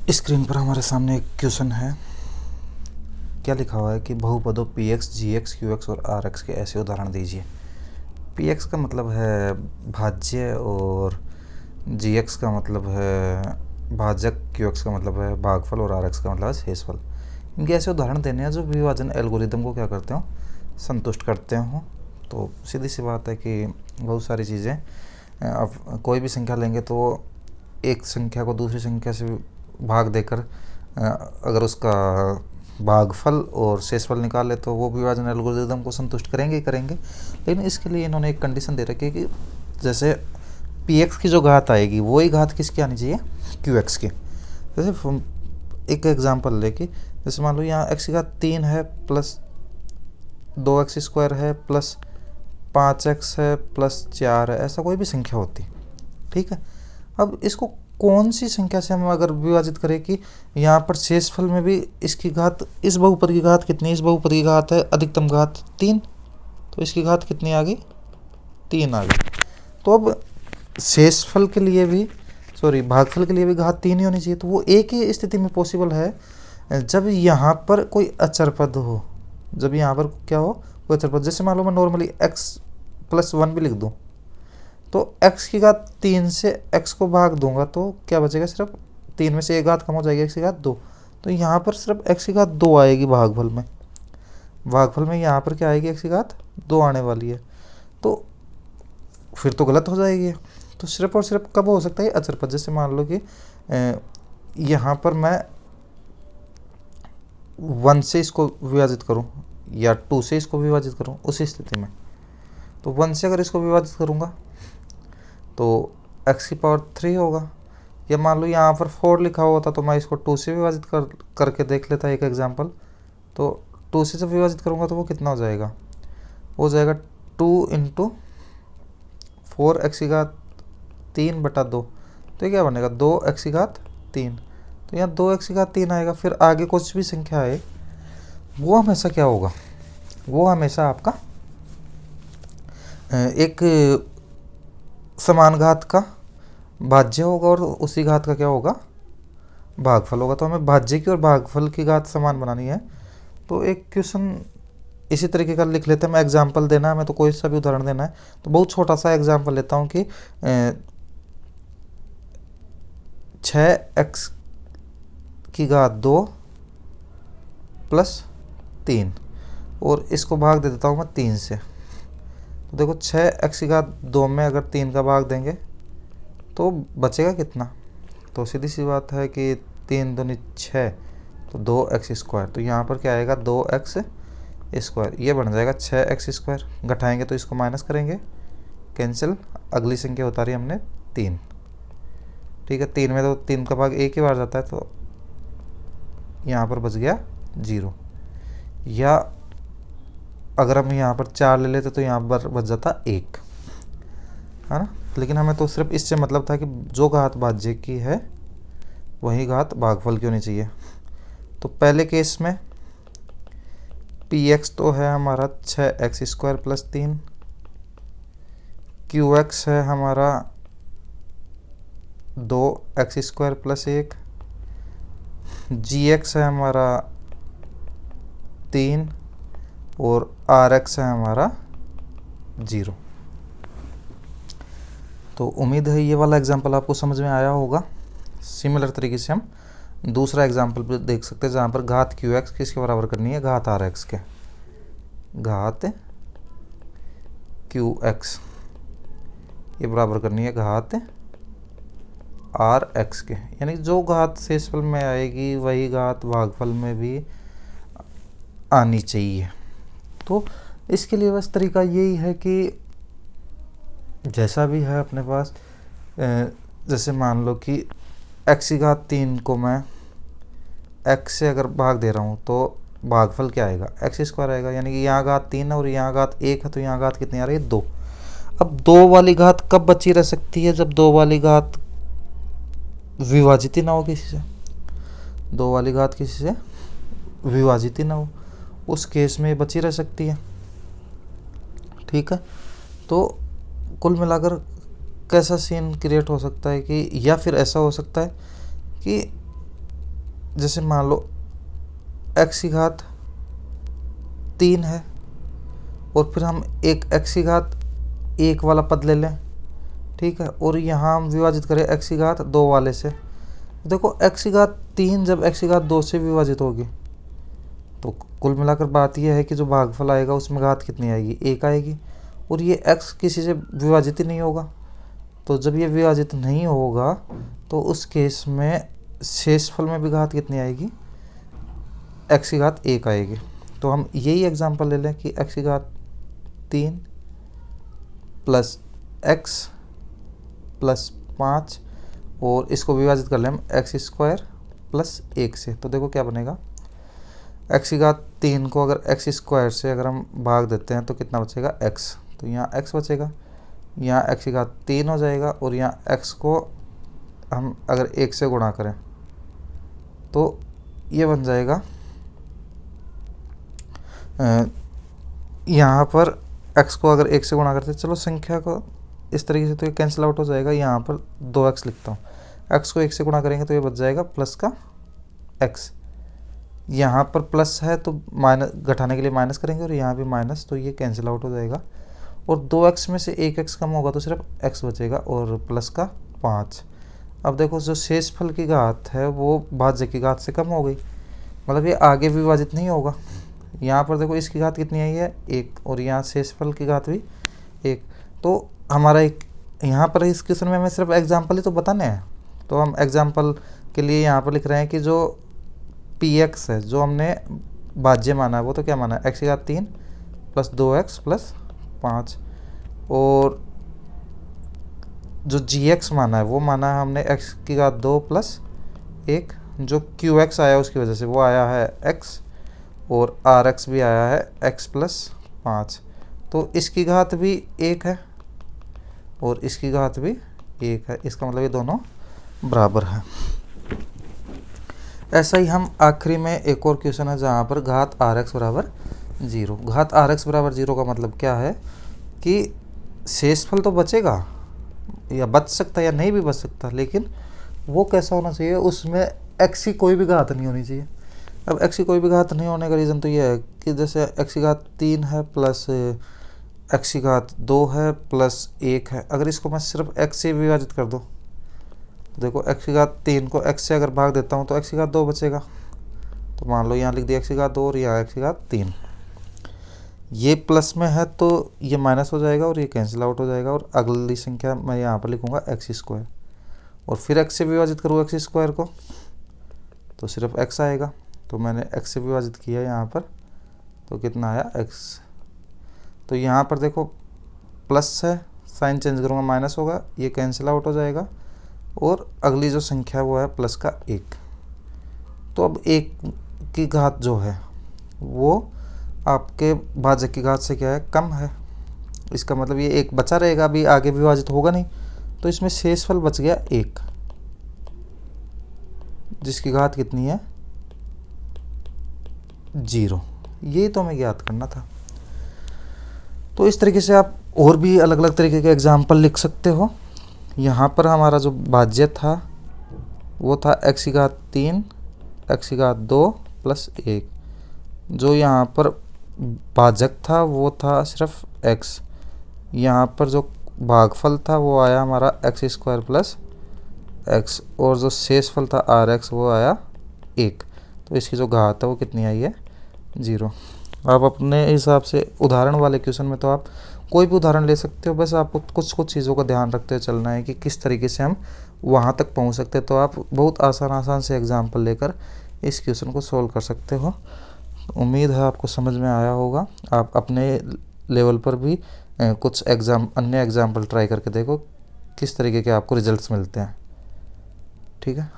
Screen पर हमारे सामने एक क्वेश्चन है। क्या लिखा हुआ है कि बहुपदों पी एक्स, जी एक्स, क्यू एक्स और आर एक्स के ऐसे उदाहरण दीजिए। पी एक्स का मतलब है भाज्य और जी एक्स का मतलब है भाजक, क्यू एक्स का मतलब है भागफल और आर एक्स का मतलब है शेषफल। इनके ऐसे उदाहरण देने हैं जो विभाजन एल्गोरिदम को क्या करते हो, संतुष्ट करते हो। तो सीधी सी बात है कि बहुत सारी चीज़ें, अब कोई भी संख्या लेंगे तो एक संख्या को दूसरी संख्या से भाग देकर अगर उसका भागफल और शेषफल निकाले तो वो विभाजन एल्गोरिदम को संतुष्ट करेंगे ही करेंगे। लेकिन इसके लिए इन्होंने एक कंडीशन दे रखी है कि जैसे पी एक्स की जो घात आएगी वही घात किसकी आनी चाहिए, क्यू एक्स की। जैसे एक एग्जांपल लेके, जैसे मान लो यहाँ एक्स की घात 3 है प्लस 2x² है प्लस 5x है प्लस 4 है, ऐसा कोई भी संख्या होती, ठीक है। अब इसको कौन सी संख्या से हम अगर विभाजित करें कि यहाँ पर शेषफल में भी इसकी घात, इस बहुपद की घात कितनी, इस बहुपद की घात है अधिकतम घात 3, तो इसकी घात कितनी आ गई, 3 आ गई। तो अब शेषफल के लिए भी, भागफल के लिए भी घात 3 ही होनी चाहिए। तो वो एक ही स्थिति में पॉसिबल है जब यहाँ पर कोई अचर पद हो, जब यहाँ पर क्या हो, कोई अचर पद। जैसे मान लो मैं नॉर्मली x+1 भी लिख दूँ तो x की घात 3 से x को भाग दूंगा तो क्या बचेगा, सिर्फ 3 में से एक घात कम हो जाएगी, x की घात 2। तो यहाँ पर सिर्फ x की घात 2 आएगी भागफल में। भागफल में यहाँ पर क्या आएगी, x की घात 2 आने वाली है। तो फिर तो गलत हो जाएगी। तो सिर्फ और सिर्फ कब हो सकता है, अचर पद। जैसे मान लो कि यहाँ पर मैं 1 से इसको विभाजित करूँ या 2 से इसको विभाजित करूँ, उसी स्थिति में तो 1 से अगर इसको विभाजित करूँगा तो x की पावर 3 होगा। या मान लो यहाँ पर 4 लिखा हुआ था तो मैं इसको 2 से विभाजित करके देख लेता एक एग्जांपल। तो 2 से जब विभाजित करूँगा तो वो कितना हो जाएगा, हो जाएगा 2 × 4 x की घात 3/2। तो ये क्या बनेगा, 2x की घात 3। तो यहाँ 2x की घात 3 आएगा। फिर आगे कुछ भी संख्या है वो हमेशा क्या होगा, वो हमेशा आपका एक समान घात का भाज्य होगा और उसी घात का क्या होगा, भागफल होगा। तो हमें भाज्य की और भागफल की घात समान बनानी है। तो एक क्वेश्चन इसी तरीके का लिख लेते हैं। मैं एग्जांपल देना है, मैं तो कोई सा भी उदाहरण देना है तो बहुत छोटा सा एग्जांपल लेता हूँ कि 6x की घात 2 + 3 और इसको भाग दे देता हूँ मैं 3 से। तो देखो 6x की घात 2 में अगर 3 का भाग देंगे तो बचेगा कितना। तो सीधी सी बात है कि 3 दूनी 6 तो 2x²। तो यहाँ पर क्या आएगा, 2x²। ये बन जाएगा 6x²। घटाएंगे तो इसको माइनस करेंगे, कैंसिल। अगली संख्या उतारी हमने 3, ठीक है। 3 में तो 3 का भाग एक ही बार जाता है तो यहाँ पर बच गया 0। या अगर हम यहाँ पर 4 ले लेते तो यहाँ पर बच जाता 1, है ना। लेकिन हमें तो सिर्फ इससे मतलब था कि जो घात भाज्य की है वही घात भागफल की होनी चाहिए। तो पहले केस में पी एक्स तो है हमारा 6x² + 3, क्यू एक्स है हमारा 2x² + 1, जी एक्स है हमारा 3 और आर एक्स है हमारा 0। तो उम्मीद है ये वाला एग्जांपल आपको समझ में आया होगा। सिमिलर तरीके से हम दूसरा एग्जांपल भी देख सकते हैं जहाँ पर घात क्यू एक्स किसके बराबर करनी है, घात आर एक्स के। घात क्यू एक्स ये बराबर करनी है घात आर एक्स के, यानी जो घात शेषफल में आएगी वही घात भागफल में भी आनी चाहिए। तो इसके लिए बस तरीका यही है कि जैसा भी है अपने पास, जैसे मान लो कि x की घात 3 को मैं x से अगर भाग दे रहा हूँ तो भागफल क्या आएगा, x² आएगा। यानी कि यहाँ घात 3 है और यहाँ घात 1 है तो यहाँ घात कितनी आ रही है, 2। अब 2 वाली घात कब बची रह सकती है, जब 2 वाली घात विभाजित ही ना हो किसी से। 2 वाली घात किसी से विभाजित ही ना हो, उस केस में बची रह सकती है, ठीक है। तो कुल मिलाकर कैसा सीन क्रिएट हो सकता है कि, या फिर ऐसा हो सकता है कि जैसे मान लो x की घात 3 है और फिर हम एक x की घात 1 वाला पद ले लें, ठीक है, और यहाँ हम विभाजित करें x की घात 2 वाले से। देखो x की घात 3 जब x की घात 2 से विभाजित होगी तो कुल मिलाकर बात यह है कि जो भागफल आएगा उसमें घात कितनी आएगी, 1 आएगी, और ये x किसी से विभाजित ही नहीं होगा। तो जब ये विभाजित नहीं होगा तो उस केस में शेषफल में भी घात कितनी आएगी, x की घात 1 आएगी। तो हम यही एग्जांपल ले लें कि x की घात 3 प्लस x प्लस 5 और इसको विभाजित कर लें हम एक्स स्क्वायर प्लस 1 से। तो देखो क्या बनेगा, x की घात 3 को अगर एक्स स्क्वायर से अगर हम भाग देते हैं तो कितना बचेगा, x। तो यहाँ x बचेगा, यहाँ x की घात 3 हो जाएगा और यहाँ x को हम अगर 1 से गुणा करें तो ये बन जाएगा, यहाँ पर x को अगर 1 से गुणा करते हैं, चलो संख्या को इस तरीके से तो ये कैंसिल आउट हो जाएगा। यहाँ पर 2x लिखता हूँ, x को 1 से गुणा करेंगे तो ये बच जाएगा प्लस का x। यहाँ पर प्लस है तो माइनस घटाने के लिए माइनस करेंगे और यहाँ भी माइनस, तो ये कैंसिल आउट हो जाएगा और 2x में से 1x कम होगा तो सिर्फ x बचेगा और प्लस का 5। अब देखो जो शेषफल की घात है वो भाज्य की घात से कम हो गई, मतलब ये आगे विभाजित नहीं होगा। यहाँ पर देखो इसकी घात कितनी आई है, 1, और यहाँ शेषफल की घात भी 1। तो हमारा एक यहाँ पर इस क्वेश्चन में हमें सिर्फ एग्जाम्पल ही तो बताने हैं, तो हम एग्जाम्पल के लिए यहाँ पर लिख रहे हैं कि जो px है जो हमने भाज्य माना है वो तो क्या माना है, x की घात 3 प्लस 2x प्लस 5, और जो gx माना है वो माना है हमने x की घात 2 प्लस 1, जो qx आया उसकी वजह से वो आया है x, और rx भी आया है x प्लस 5। तो इसकी घात भी 1 है और इसकी घात भी 1 है, इसका मतलब ये दोनों बराबर है। ऐसा ही हम आखिरी में एक और क्वेश्चन है जहाँ पर घात rx बराबर 0। घात rx बराबर 0 का मतलब क्या है कि शेषफल तो बचेगा या बच सकता है या नहीं भी बच सकता, लेकिन वो कैसा होना चाहिए, उसमें x की कोई भी घात नहीं होनी चाहिए। अब x की कोई भी घात नहीं होने का रीज़न तो ये है कि जैसे x की घात 3 है प्लस x की घात 2 है प्लस 1 है, अगर इसको मैं सिर्फ x से विभाजित कर दूँ तो देखो x की घात 3 को x से अगर भाग देता हूँ तो x की घात 2 बचेगा। तो मान लो यहाँ लिख दिया x की घात 2 और यहाँ x की घात 3, ये प्लस में है तो ये माइनस हो जाएगा और ये कैंसिल आउट हो जाएगा, और अगली संख्या मैं यहाँ पर लिखूँगा एक्स स्क्वायर, और फिर x से विभाजित करूँ एक्स स्क्वायर को तो सिर्फ x आएगा। तो मैंने x से विभाजित किया यहाँ पर तो कितना आया x। तो यहाँ पर देखो प्लस है, साइन चेंज करूँगा माइनस होगा, ये कैंसिल आउट हो जाएगा, और अगली जो संख्या वो है प्लस का 1। तो अब 1 की घात जो है वो आपके भाजक की घात से क्या है, कम है। इसका मतलब ये 1 बचा रहेगा, अभी आगे विभाजित होगा नहीं, तो इसमें शेषफल बच गया 1 जिसकी घात कितनी है, 0। ये तो हमें ज्ञात करना था। तो इस तरीके से आप और भी अलग अलग तरीके के एग्जाम्पल लिख सकते हो। यहाँ पर हमारा जो भाज्य था वो था x की घात 3 x की घात 2 प्लस 1, जो यहाँ पर भाजक था वो था सिर्फ x। यहाँ पर जो भागफल था वो आया हमारा एक्स स्क्वायर प्लस x, और जो शेषफल था rx वो आया 1। तो इसकी जो घात है वो कितनी आई है, 0। आप अपने हिसाब से उदाहरण वाले क्वेश्चन में तो आप कोई भी उदाहरण ले सकते हो, बस आपको कुछ कुछ चीज़ों का ध्यान रखते हुए चलना है कि किस तरीके से हम वहाँ तक पहुँच सकते हैं। तो आप बहुत आसान से एग्जाम्पल लेकर इस क्वेश्चन को सोल्व कर सकते हो। उम्मीद है आपको समझ में आया होगा। आप अपने लेवल पर भी कुछ अन्य एग्जाम्पल ट्राई करके देखो किस तरीके के आपको रिजल्ट्स मिलते हैं। ठीक है।